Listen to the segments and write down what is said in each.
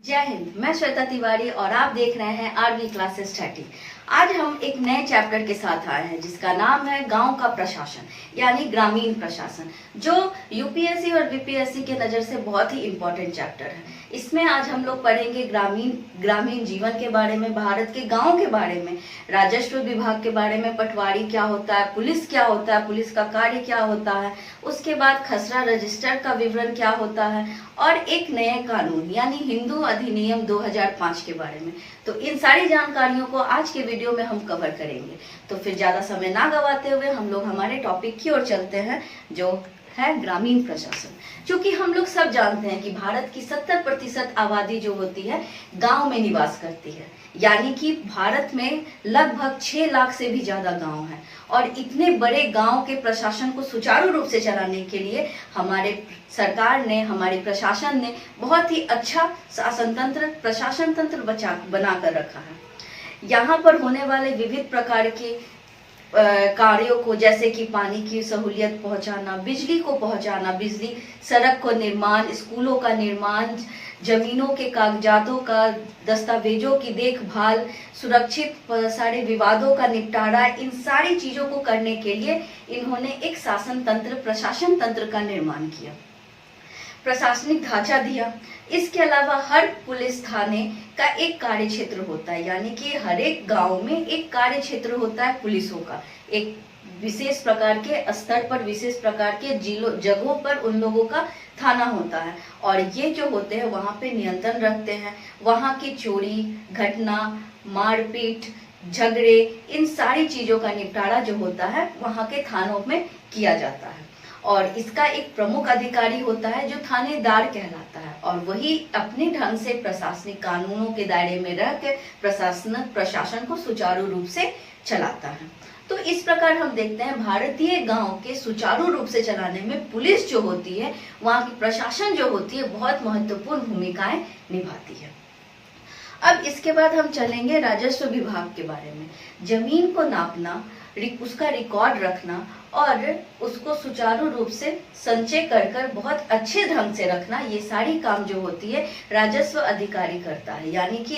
जय हिंद। मैं श्वेता तिवारी और आप देख रहे हैं आरवी क्लासेस 30। आज हम एक नए चैप्टर के साथ आए हैं जिसका नाम है गांव का प्रशासन यानी ग्रामीण प्रशासन, जो यूपीएससी और बीपीएससी के नज़र से बहुत ही इम्पोर्टेंट चैप्टर है। इसमें आज हम लोग पढ़ेंगे ग्रामीण जीवन के बारे में, भारत के गाँव के बारे में, राजस्व विभाग के बारे में, पटवारी क्या होता है, पुलिस क्या होता है, पुलिस का कार्य क्या होता है, उसके बाद खसरा रजिस्टर का विवरण क्या होता है और एक नए कानून यानी हिंदू अधिनियम 2005 के बारे में। तो इन सारी जानकारियों को आज के वीडियो में हम कवर करेंगे। तो फिर ज्यादा समय ना गवाते हुए हम लोग हमारे टॉपिक की ओर चलते हैं, जो है ग्रामीण प्रशासन। क्योंकि हम लोग सब जानते हैं कि भारत की 70% आबादी जो होती है गांव में निवास करती है, यानी कि भारत में लगभग 6 लाख से भी ज्यादा गांव हैं। और इतने बड़े गांव के प्रशासन को सुचारू रूप से चलाने के लिए हमारे सरकार ने, हमारे प्रशासन ने बहुत ही अच्छा प्रशासन तंत्र बना कर रखा है। यहाँ पर होने वाले विविध प्रकार के कार्यों को, जैसे कि पानी की सहूलियत पहुंचाना, बिजली को पहुंचाना, सड़क को निर्माण, स्कूलों का निर्माण, जमीनों के कागजातों का, दस्तावेजों की देखभाल, सुरक्षित सारे विवादों का निपटारा, इन सारी चीजों को करने के लिए इन्होंने एक प्रशासन तंत्र का निर्माण किया, प्रशासनिक ढांचा दिया। इसके अलावा हर पुलिस थाने का एक कार्य क्षेत्र होता है, यानी कि हर एक गांव में एक कार्य क्षेत्र होता है पुलिसों का। एक विशेष प्रकार के स्तर पर, विशेष प्रकार के जगहों पर उन लोगों का थाना होता है और ये जो होते हैं वहाँ पे नियंत्रण रखते हैं। वहाँ की चोरी घटना, मारपीट, झगड़े, इन सारी चीजों का निपटारा जो होता है वहाँ के थानों में किया जाता है। और इसका एक प्रमुख अधिकारी होता है जो थानेदार कहलाता है और वही अपने ढंग से प्रशासनिक कानूनों के दायरे में रह के प्रशासन को सुचारू रूप से चलाता है। तो इस प्रकार हम देखते हैं भारतीय गांव के सुचारू रूप से चलाने में पुलिस जो होती है, वहाँ की प्रशासन जो होती है, बहुत महत्वपूर्ण भूमिकाएं निभाती है। अब इसके बाद हम चलेंगे राजस्व विभाग के बारे में। जमीन को नापना, उसका रिकॉर्ड रखना और उसको सुचारू रूप से संचय कर बहुत अच्छे ढंग से रखना, ये सारी काम जो होती है राजस्व अधिकारी करता है, यानी कि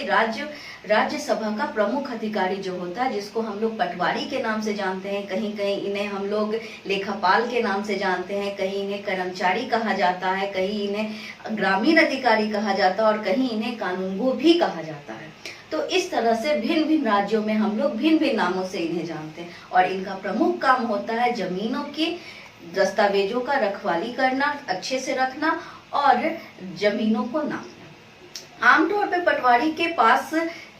राज्यसभा का प्रमुख अधिकारी जो होता है, जिसको हम लोग पटवारी के नाम से जानते हैं, कहीं कहीं इन्हें हम लोग लेखापाल के नाम से जानते हैं, कहीं इन्हें कर्मचारी कहा जाता है, कहीं इन्हें ग्रामीण अधिकारी कहा जाता है और कहीं इन्हें कानूनगो भी कहा जाता है। तो इस तरह से भिन्न भिन्न राज्यों में हम लोग भिन्न भिन्न नामों से इन्हें जानते हैं और इनका प्रमुख काम होता है जमीनों की दस्तावेजों का रखवाली करना, अच्छे से रखना और जमीनों को नापना। आमतौर पर पटवारी के पास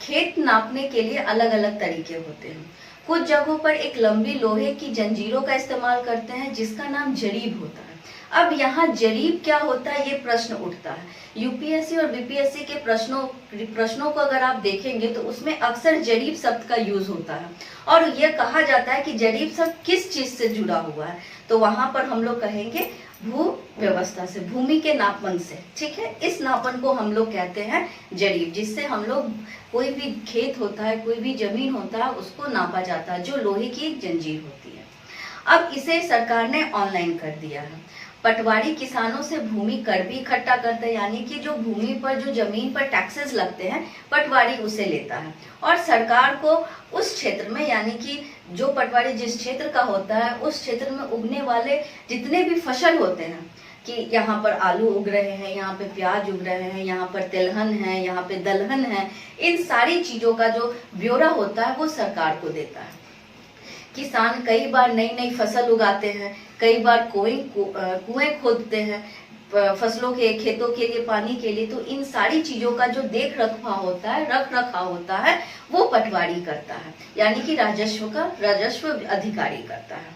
खेत नापने के लिए अलग अलग तरीके होते हैं। कुछ जगहों पर एक लंबी लोहे की जंजीरों का इस्तेमाल करते हैं जिसका नाम जरीब होता है। अब यहाँ जरीब क्या होता है, ये प्रश्न उठता है। यूपीएससी और बीपीएससी के प्रश्नों को अगर आप देखेंगे तो उसमें अक्सर जरीब शब्द का यूज होता है और यह कहा जाता है कि जरीब शब्द किस चीज से जुड़ा हुआ है, तो वहां पर हम लोग कहेंगे भू व्यवस्था से, भूमि के नापन से। ठीक है, इस नापन को हम लोग कहते हैं जरीब, जिससे हम लोग कोई भी खेत होता है, कोई भी जमीन होता है, उसको नापा जाता है, जो लोहे की एक जंजीर होती है। अब इसे सरकार ने ऑनलाइन कर दिया है। पटवारी किसानों से भूमि कर भी इकट्ठा करता है, यानी कि जो भूमि पर, जो जमीन पर टैक्सेस लगते हैं, पटवारी उसे लेता है और सरकार को उस क्षेत्र में, यानी कि जो पटवारी जिस क्षेत्र का होता है उस क्षेत्र में उगने वाले जितने भी फसल होते हैं, कि यहाँ पर आलू उग रहे हैं, यहाँ पे प्याज उग रहे हैं, यहाँ पर तिलहन है, यहाँ पे दलहन है, इन सारी चीजों का जो ब्यौरा होता है वो सरकार को देता है। किसान कई बार नई नई फसल उगाते हैं, कई बार कुएं खोदते हैं फसलों के, खेतों के लिए, पानी के लिए, तो इन सारी चीजों का जो रख रखाव होता है वो पटवारी करता है, यानी कि राजस्व अधिकारी करता है।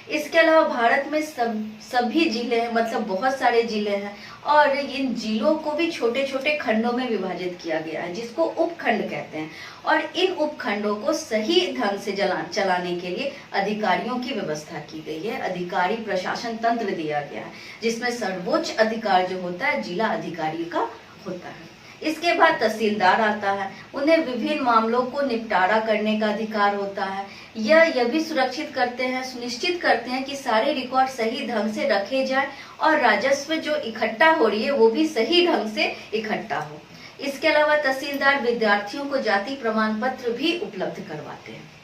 इसके अलावा भारत में सभी जिले हैं, मतलब बहुत सारे जिले हैं और इन जिलों को भी छोटे छोटे खंडों में विभाजित किया गया है, जिसको उपखंड कहते हैं। और इन उपखंडों को सही ढंग से चलाने के लिए अधिकारियों की व्यवस्था की गई है, अधिकारी प्रशासन तंत्र दिया गया है, जिसमें सर्वोच्च अधिकार जो होता है जिला अधिकारी का होता है। इसके बाद तहसीलदार आता है, उन्हें विभिन्न मामलों को निपटारा करने का अधिकार होता है। यह भी सुनिश्चित करते हैं कि सारे रिकॉर्ड सही ढंग से रखे जाए और राजस्व जो इकट्ठा हो रही है वो भी सही ढंग से इकट्ठा हो। इसके अलावा तहसीलदार विद्यार्थियों को जाति प्रमाण पत्र भी उपलब्ध करवाते हैं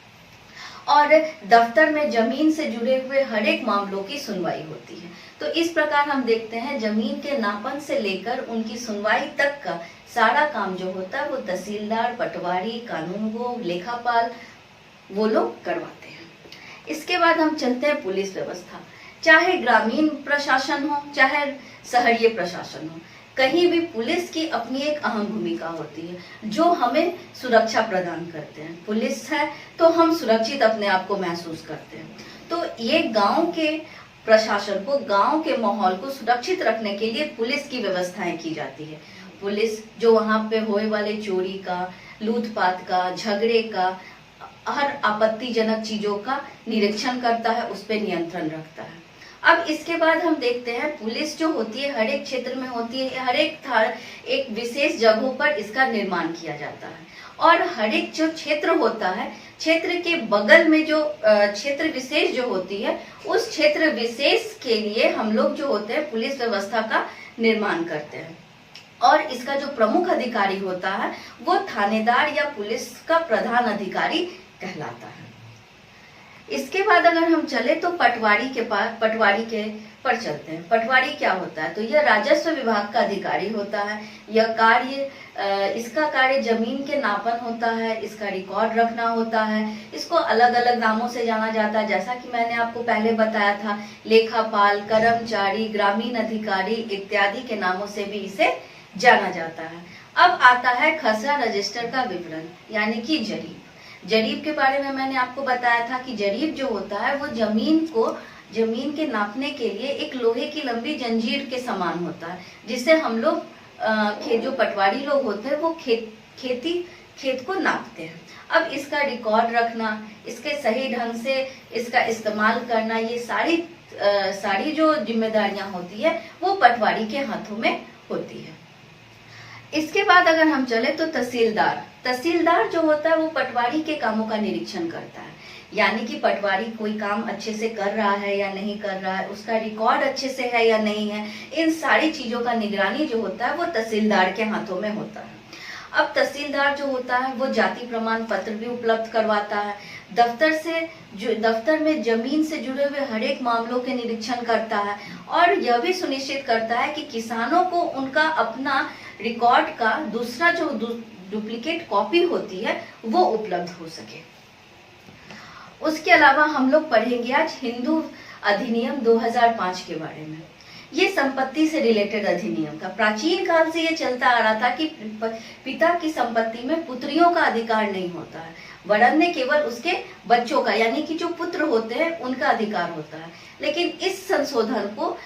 और दफ्तर में जमीन से जुड़े हुए हर एक मामलों की सुनवाई होती है। तो इस प्रकार हम देखते हैं जमीन के नापन से लेकर उनकी सुनवाई तक का सारा काम जो होता है वो तहसीलदार, पटवारी, कानूनगो, लेखापाल वो लोग करवाते हैं। इसके बाद हम चलते हैं पुलिस व्यवस्था। चाहे ग्रामीण प्रशासन हो चाहे शहरीय प्रशासन हो, कहीं भी पुलिस की अपनी एक अहम भूमिका होती है जो हमें सुरक्षा प्रदान करते हैं। पुलिस है तो हम सुरक्षित अपने आप को महसूस करते हैं। तो ये गांव के प्रशासन को, गांव के माहौल को सुरक्षित रखने के लिए पुलिस की व्यवस्थाएं की जाती है। पुलिस जो वहां पे होने वाले चोरी का, लूटपाट का, झगड़े का, हर आपत्तिजनक चीजों का निरीक्षण करता है, उस पर नियंत्रण रखता है। अब इसके बाद हम देखते हैं पुलिस जो होती है हर एक क्षेत्र में होती है, हर एक विशेष जगहों पर इसका निर्माण किया जाता है और हर एक जो क्षेत्र होता है, क्षेत्र के बगल में जो क्षेत्र विशेष जो होती है, उस क्षेत्र विशेष के लिए हम लोग जो होते हैं पुलिस व्यवस्था का निर्माण करते हैं और इसका जो प्रमुख अधिकारी होता है वो थानेदार या पुलिस का प्रधान अधिकारी कहलाता है। इसके बाद अगर हम चले तो पटवारी के पर चलते हैं। पटवारी क्या होता है? तो यह राजस्व विभाग का अधिकारी होता है। इसका कार्य जमीन के नापन होता है, इसका रिकॉर्ड रखना होता है। इसको अलग अलग नामों से जाना जाता है, जैसा कि मैंने आपको पहले बताया था, लेखापाल, कर्मचारी, ग्रामीण अधिकारी इत्यादि के नामों से भी इसे जाना जाता है। अब आता है खसरा रजिस्टर का विवरण यानी कि जरीब। जरीब के बारे में मैंने आपको बताया था कि जरीब जो होता है वो जमीन के नापने के लिए एक लोहे की लंबी जंजीर के समान होता है, जिससे हम लोग जो पटवारी लोग होते हैं वो खेत को नापते हैं। अब इसका रिकॉर्ड रखना, इसके सही ढंग से इसका इस्तेमाल करना, ये सारी जो जिम्मेदारियां होती है वो पटवारी के हाथों में होती है। इसके बाद अगर हम चले तो तहसीलदार जो होता है वो पटवारी के कामों का निरीक्षण करता है, यानी कि पटवारी कोई काम अच्छे से कर रहा है या नहीं कर रहा है, उसका रिकॉर्ड अच्छे से है या नहीं है, इन सारी चीजों का निगरानी जो होता है वो तहसीलदार के हाथों में होता है। अब तहसीलदार जो होता है वो जाति प्रमाण पत्र भी उपलब्ध करवाता है, दफ्तर में जमीन से जुड़े हुए हर एक मामलों के निरीक्षण करता है और यह भी सुनिश्चित करता है कि किसानों को उनका अपना रिकॉर्ड का दूसरा जो डुप्लीकेट कॉपी होती है वो उपलब्ध हो सके। उसके अलावा हम लोग पढ़ेंगे आज हिंदू अधिनियम 2005 के बारे में। ये संपत्ति से रिलेटेड अधिनियम था। प्राचीन काल से ये चलता आ रहा था कि पिता की संपत्ति में पुत्रियों का अधिकार नहीं होता है, वरन केवल उसके बच्चों का यानी कि जो पुत्र होते हैं उनका अधिकार होता है। लेकिन इस संशोधन को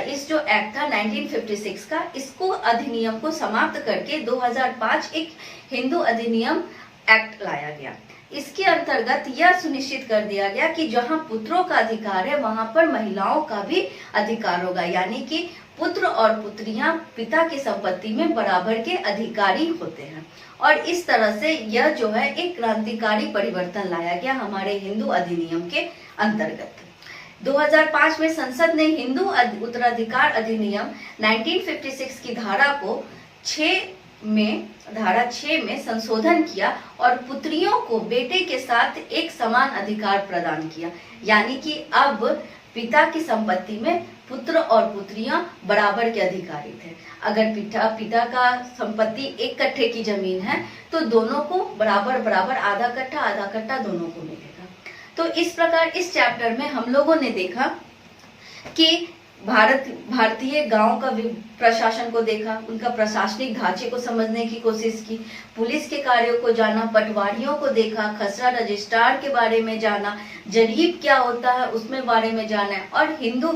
इस जो एक्ट था 1956 का, इसको अधिनियम को समाप्त करके 2005 एक हिंदू अधिनियम एक्ट लाया गया। इसके अंतर्गत यह सुनिश्चित कर दिया गया कि जहां पुत्रों का अधिकार है वहां पर महिलाओं का भी अधिकार होगा, यानी कि पुत्र और पुत्रियां पिता की संपत्ति में बराबर के अधिकारी होते हैं। और इस तरह से यह जो है एक क्रांतिकारी परिवर्तन लाया गया हमारे हिंदू अधिनियम के अंतर्गत। 2005 में संसद ने हिंदू उत्तराधिकार अधिनियम 1956 की धारा 6 में संशोधन किया और पुत्रियों को बेटे के साथ एक समान अधिकार प्रदान किया, यानी कि अब पिता की संपत्ति में पुत्र और पुत्रियां बराबर के अधिकारी थे। अगर पिता का संपत्ति 1 कट्ठे की जमीन है तो दोनों को बराबर आधा कट्ठा दोनों को मिलेगा। तो इस प्रकार इस चैप्टर में हम लोगों ने देखा कि भारतीय गांव का प्रशासन को देखा, उनका प्रशासनिक ढांचे को समझने की कोशिश की, पुलिस के कार्यों को जाना, पटवारियों को देखा, खसरा रजिस्ट्रार के बारे में जाना, जरीब क्या होता है उसमें बारे में जाना और हिंदू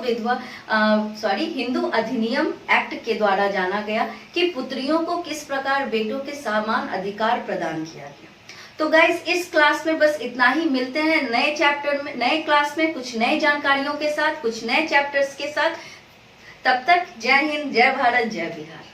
अधिनियम एक्ट के द्वारा जाना गया कि पुत्रियों को किस प्रकार बेटों के समान अधिकार प्रदान किया गया। तो गाइस इस क्लास में बस इतना ही। मिलते हैं नए चैप्टर में, नए क्लास में कुछ नई जानकारियों के साथ, कुछ नए चैप्टर्स के साथ। तब तक जय हिंद, जय भारत, जय बिहार।